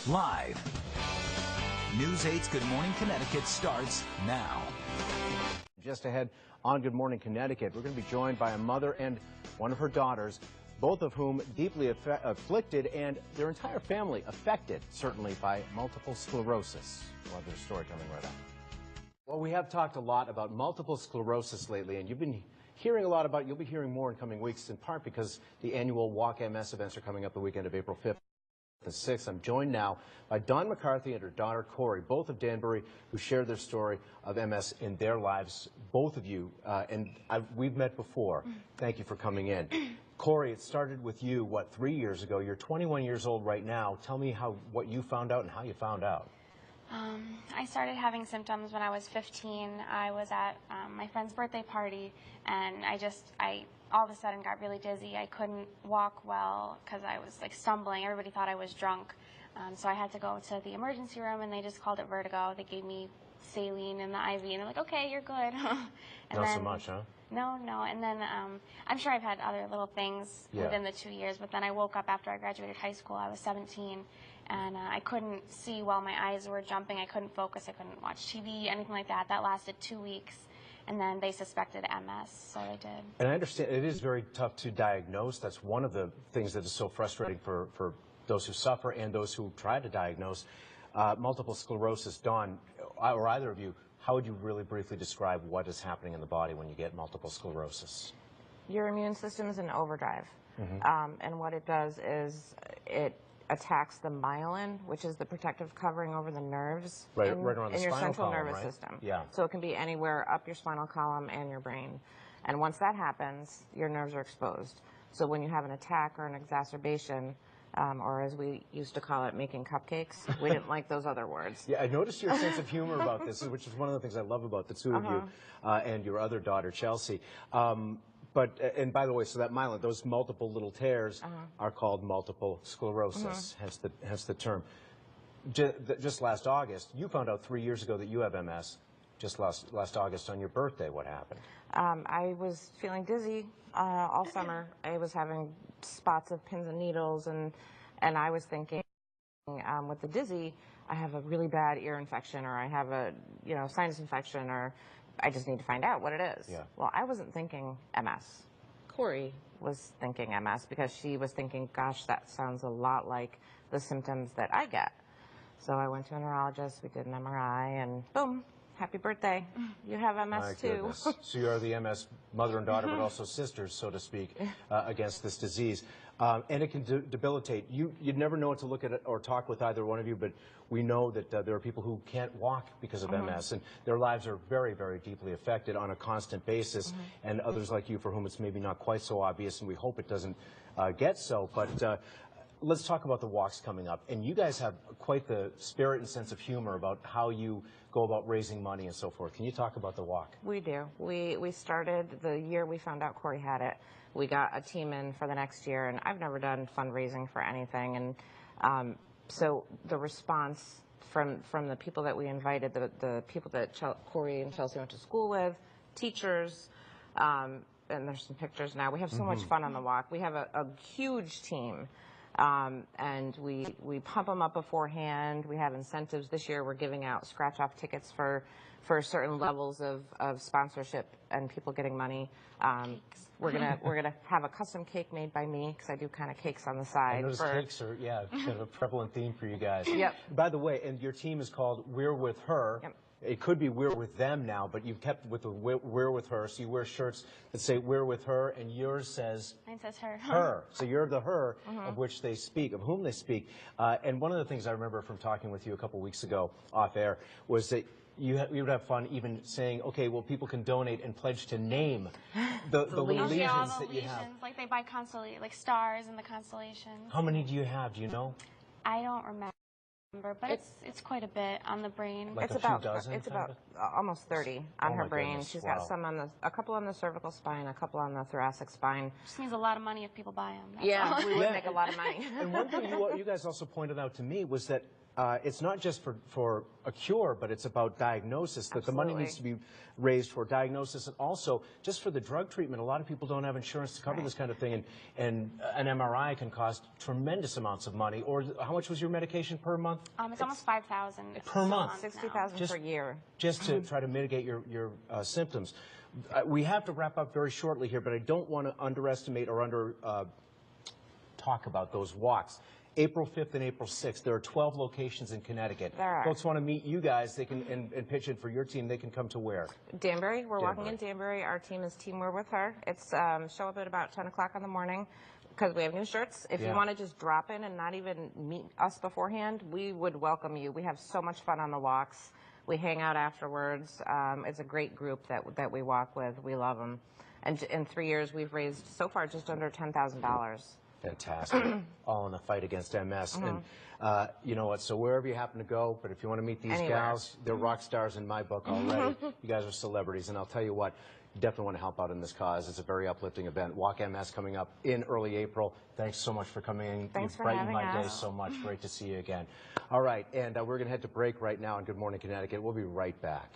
Live. News 8's Good Morning Connecticut starts now. Just ahead on Good Morning Connecticut, we're going to be joined by a mother and one of her daughters, both of whom deeply afflicted and their entire family affected, certainly, by multiple sclerosis. We'll have their story coming right up. Well, we have talked a lot about multiple sclerosis lately, and you've been hearing a lot about it. You'll be hearing more in coming weeks, in part because the annual Walk MS events are coming up the weekend of April 5th. The 6th. I'm joined now by Dawn McCarthy and her daughter Cory, both of Danbury, who share their story of MS in their lives. Both of you, we've met before. Thank you for coming in. Cory, it started with you, what, 3 years ago? You're 21 years old right now. Tell me what you found out and how you found out. I started having symptoms when I was 15. I was at my friend's birthday party, and I all of a sudden got really dizzy. I couldn't walk well because I was like stumbling. Everybody thought I was drunk. So I had to go to the emergency room, and they just called it vertigo. They gave me saline in the IV, and they're like, okay, you're good. Not so much, huh? No. And then I'm sure I've had other little things within the 2 years, but then I woke up after I graduated high school. I was 17, and I couldn't see while my eyes were jumping. I couldn't focus. I couldn't watch TV, anything like that. That lasted 2 weeks. And then they suspected MS, so they did. And I understand it is very tough to diagnose. That's one of the things that is so frustrating for those who suffer and those who try to diagnose. Multiple sclerosis, Dawn, or either of you, how would you really briefly describe what is happening in the body when you get multiple sclerosis? Your immune system is in overdrive. And what it does is it attacks the myelin, which is the protective covering over the nerves right around the in your central column, nervous right? system. Yeah. So it can be anywhere up your spinal column and your brain. And once that happens, your nerves are exposed. So when you have an attack or an exacerbation, or as we used to call it, making cupcakes, we didn't like those other words. Yeah, I noticed your sense of humor about this, which is one of the things I love about the two of you and your other daughter, Chelsea. And by the way, so that myelin, those multiple little tears are called multiple sclerosis, hence the term. Just last August, you found out 3 years ago that you have MS. Just last August on your birthday, what happened? I was feeling dizzy all summer. I was having spots of pins and needles, and I was thinking, with the dizzy, I have a really bad ear infection, or I have a sinus infection, or I just need to find out what it is. Yeah. Well, I wasn't thinking MS. Cory was thinking MS because she was thinking, gosh, that sounds a lot like the symptoms that I get. So I went to a neurologist, we did an MRI, and boom, happy birthday. You have MS My too. goodness. So you are the MS mother and daughter, but also sisters, so to speak, against this disease. And it can debilitate. You'd never know what to look at or talk with either one of you, but we know that there are people who can't walk because of MS, and their lives are very, very deeply affected on a constant basis, and others like you for whom it's maybe not quite so obvious, and we hope it doesn't get so. But let's talk about the walks coming up. And you guys have quite the spirit and sense of humor about how you go about raising money and so forth. Can you talk about the walk? We do. We started the year we found out Cory had it. We got a team in for the next year, and I've never done fundraising for anything. And so the response from the people that we invited, the people that Cory and Chelsea went to school with, teachers, and there's some pictures now. We have so much fun on the walk. We have a huge team. And we pump them up beforehand. We have incentives. This year we're giving out scratch-off tickets for certain levels of sponsorship and people getting money. We're gonna have a custom cake made by me, because I do kind of cakes on the side. I noticed cakes are kind of a prevalent theme for you guys. Yep. By the way, and your team is called We're With Her. Yep. It could be We're With Them now, but you've kept with the We're With Her, so you wear shirts that say We're With Her, and yours says... Mine says her. Her. So you're the her of which they speak, of whom they speak. And one of the things I remember from talking with you a couple weeks ago off air was that you would have fun even saying, okay, well, people can donate and pledge to name the legions that you have. Like they buy like stars in the constellations. How many do you have? Do you know? I don't remember, but it's quite a bit on the brain. Like it's about almost 30 on her brain. Goodness. She's got some on a couple on the cervical spine, a couple on the thoracic spine. Just needs a lot of money if people buy them. Yeah, we would make a lot of money. And one thing you guys also pointed out to me was that it's not just for a cure, but it's about diagnosis, that the money needs to be raised for diagnosis, and also just for the drug treatment. A lot of people don't have insurance to cover this kind of thing, and an MRI can cost tremendous amounts of money. Or how much was your medication per month? It's almost $5,000 per month. $60,000 per year. Just to try to mitigate your symptoms. We have to wrap up very shortly here, but I don't want to underestimate or talk about those walks. April 5th and April 6th, there are 12 locations in Connecticut. There are. Folks want to meet you guys, they can and pitch in for your team. They can come to where? Danbury. We're walking in Danbury. Our team is Team We're With Her. It's show up at about 10 o'clock in the morning because we have new shirts. If you want to just drop in and not even meet us beforehand, we would welcome you. We have so much fun on the walks. We hang out afterwards. It's a great group that we walk with. We love them. And in 3 years, we've raised so far just under $10,000. Fantastic. All in the fight against MS. And you know what, so wherever you happen to go, but if you want to meet these gals, they're rock stars in my book already. You guys are celebrities, and I'll tell you what, you definitely want to help out in this cause. It's a very uplifting event. Walk MS coming up in early April. Thanks so much for coming in. Thanks for brightened having my day us. so much. Great to see you again. All right, and we're going to head to break right now on Good Morning Connecticut. We'll be right back.